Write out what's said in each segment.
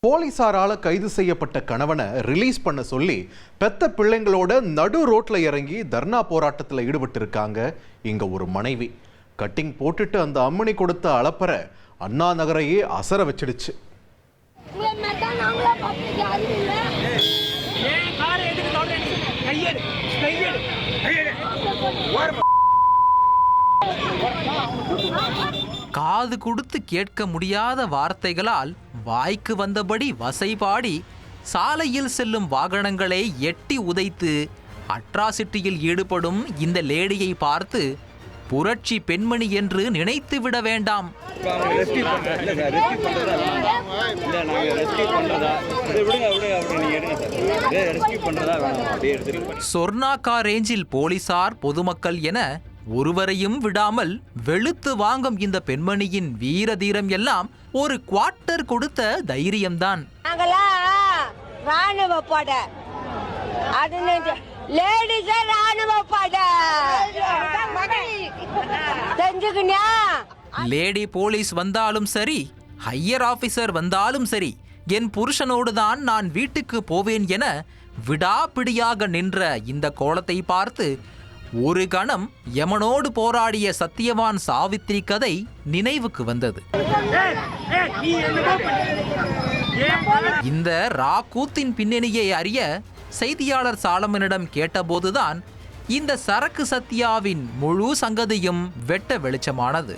போலீசாரால கைது செய்யப்பட்ட கணவனை ரிலீஸ் பண்ண சொல்லி பெத்த பிள்ளைங்களோட நடு ரோட்ல இறங்கி தர்ணா போராட்டத்தில் ஈடுபட்டு இருக்காங்க இங்க ஒரு மனைவி. கட்டிங் போட்டுட்டு அந்த அம்மணி கொடுத்த அலப்பறை அண்ணா நகரையே அசர வச்சிடுச்சு. காது கொடுத்து கேட்க முடியாத வார்த்தைகளால் வாய்க்கு வந்தபடி வசைபாடி சாலையில் செல்லும் வாகனங்களை எட்டி உதைத்து அட்ராசிட்டியில் ஈடுபடும் இந்த லேடியை பார்த்து புரட்சி பெண்மணி என்று நினைத்து விட வேண்டாம். சொர்ணாக்கா ரேஞ்சில் போலீசார் பொதுமக்கள் என ஒருவரையும் விடாமல் வெளுத்து வாங்கும் இந்த பெண்மணியின் வீர தீரம் எல்லாம் ஒரு குவார்ட்டர் கொடுத்த தைரியம்தான். லேடி போலீஸ் வந்தாலும் சரி, ஹையர் ஆபீசர் வந்தாலும் சரி, என் புருஷனோடு தான் நான் வீட்டுக்கு போவேன் என விடாப்பிடியாக நின்ற இந்த கோலத்தை பார்த்து ஒரு கணம் யமனோடு போராடிய சத்தியவான் சாவித்திரி கதை நினைவுக்கு வந்தது. இந்த ராக்கூத்தின் பின்னணியை அறிய செய்தியாளர் சாலமனிடம் கேட்டபோதுதான் இந்த சரக்கு சத்யாவின் முழு சங்கதியும் வெட்ட வெளிச்சமானது.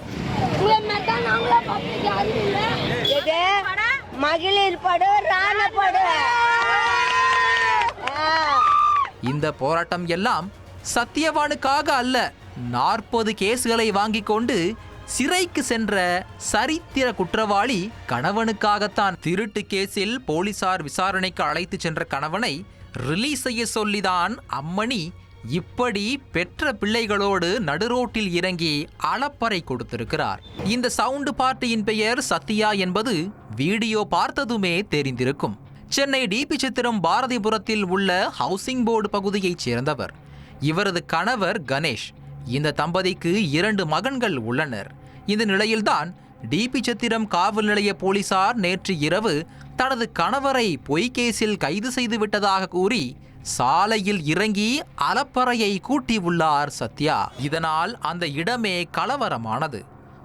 இந்த போராட்டம் எல்லாம் சத்தியவானுக்காக அல்ல, 40 கேஸ்களை வாங்கி கொண்டு சிறைக்கு சென்ற சரித்திர குற்றவாளி கணவனுக்காகத்தான். திருட்டு கேஸில் போலீசார் விசாரணைக்கு அழைத்து சென்ற கணவனை ரிலீஸ் செய்ய சொல்லிதான் அம்மணி இப்படி பெற்ற பிள்ளைகளோடு நடுரோட்டில் இறங்கி அலப்பறை கொடுத்திருக்கிறார். இந்த சவுண்டு பார்ட்டியின் பெயர் சத்யா என்பது வீடியோ பார்த்ததுமே தெரிந்திருக்கும். சென்னை டிபி சித்திரம் பாரதிபுரத்தில் உள்ள ஹவுசிங் போர்டு பகுதியைச் சேர்ந்தவர். இவரது கணவர் கணேஷ். இந்த தம்பதிக்கு 2 மகன்கள் உள்ளனர். இந்த நிலையில்தான் டிபி சித்திரம் காவல் நிலைய போலீசார் நேற்று இரவு தனது கணவரை பொய்கேஸில் கைது செய்து விட்டதாக கூறி சாலையில் இறங்கி அலப்பறையை கூட்டியுள்ளார் சத்யா. இதனால் அந்த இடமே கலவரமானது.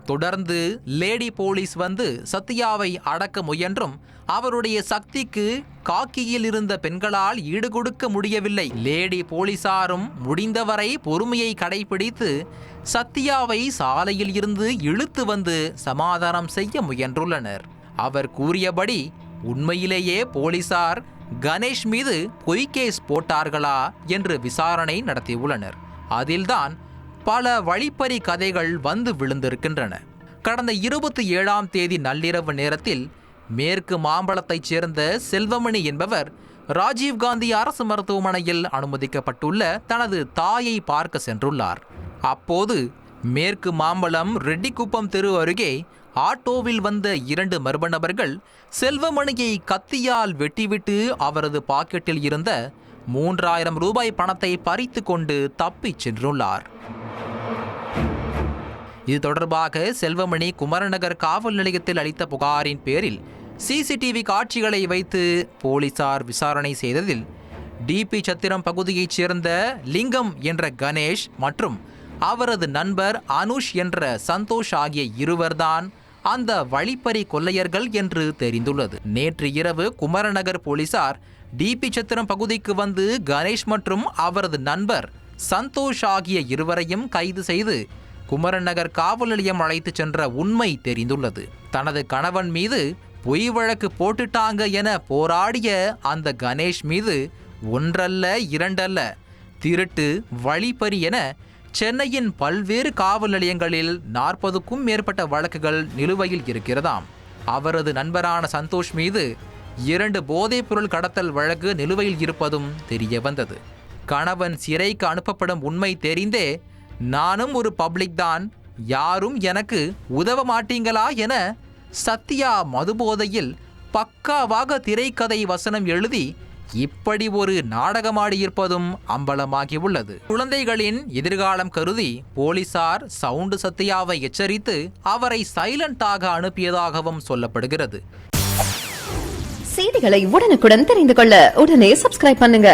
தொடர்ந்து லேடி போலீஸ் வந்து சத்யாவை அடக்க முயன்றும் அவருடைய சக்திக்கு காக்கியில் இருந்த பெண்களால் ஈடுகொடுக்க முடியவில்லை. லேடி போலீசாரும் முடிந்தவரை பொறுமையை கடைபிடித்து சத்யாவை சாலையில் இருந்து இழுத்து வந்து சமாதானம் செய்ய முயன்றுள்ளனர். அவர் கூறியபடி உண்மையிலேயே போலீசார் கணேஷ் மீது பொய்கேஸ் போட்டார்களா என்று விசாரணை நடத்தியுள்ளனர். அதில்தான் பல வழிப்பறி கதைகள் வந்து விழுந்திருக்கின்றன. கடந்த 27ஆம் தேதி நள்ளிரவு நேரத்தில் மேற்கு மாம்பலத்தைச் சேர்ந்த செல்வமணி என்பவர் ராஜீவ்காந்தி அரசு மருத்துவமனையில் அனுமதிக்கப்பட்டுள்ள தனது தாயை பார்க்க சென்றுள்ளார். அப்போது மேற்கு மாம்பலம் ரெட்டிக்குப்பம் தெரு அருகே ஆட்டோவில் வந்த 2 மர்ம நபர்கள் செல்வமணியை கத்தியால் வெட்டிவிட்டு அவரது பாக்கெட்டில் இருந்த 3000 ரூபாய் பணத்தை பறித்து கொண்டு தப்பிச் சென்றுள்ளார். இது தொடர்பாக செல்வமணி குமரநகர் காவல் நிலையத்தில் அளித்த புகாரின் பேரில் சிசிடிவி காட்சிகளை வைத்து போலீசார் விசாரணை செய்ததில் டிபி சத்திரம் பகுதியைச் சேர்ந்த லிங்கம் என்ற கணேஷ் மற்றும் அவரது நண்பர் அனுஷ் என்ற சந்தோஷ் ஆகிய இருவர்தான் அந்த வழிப்பறி கொள்ளையர்கள் என்று தெரிந்துள்ளது. நேற்று இரவு குமரநகர் போலீசார் டிபி சத்திரம் பகுதிக்கு வந்து கணேஷ் மற்றும் அவரது நண்பர் சந்தோஷ் ஆகிய இருவரையும் கைது செய்து குமரநகர் காவல் நிலையம் அழைத்து சென்ற உண்மை தெரிந்துள்ளது. தனது கணவன் மீது பொய் வழக்கு போட்டுட்டாங்க என போராடிய அந்த கணேஷ் மீது ஒன்றல்ல 2 அல்ல, திருட்டு, வழிப்பறி என சென்னையின் பல்வேறு காவல் நிலையங்களில் 40க்கும் மேற்பட்ட வழக்குகள் நிலுவையில் இருக்கிறதாம். அவரது நண்பரான சந்தோஷ் மீது 2 போதைப்பொருள் கடத்தல் வழக்கு நிலுவையில் இருப்பதும் தெரிய வந்தது. கணவன் சிறைக்கு அனுப்பப்படும் உண்மை தெரிந்தே நானும் ஒரு பப்ளிக் தான், யாரும் எனக்கு உதவ மாட்டீங்களா என சத்யா மதுபோதையில் பக்காவாக திரைக்கதை வசனம் எழுதி இப்படி ஒரு நாடகமாடியிருப்பதும் அம்பலமாகி உள்ளது. குழந்தைகளின் எதிர்காலம் கருதி போலீசார் சவுண்டு சத்யாவை எச்சரித்து அவரை சைலண்டாக அனுப்பியதாகவும் சொல்லப்படுகிறது. செய்திகளை உடனுக்குடன் தெரிந்து கொள்ள உடனே சப்ஸ்கிரைப் பண்ணுங்க.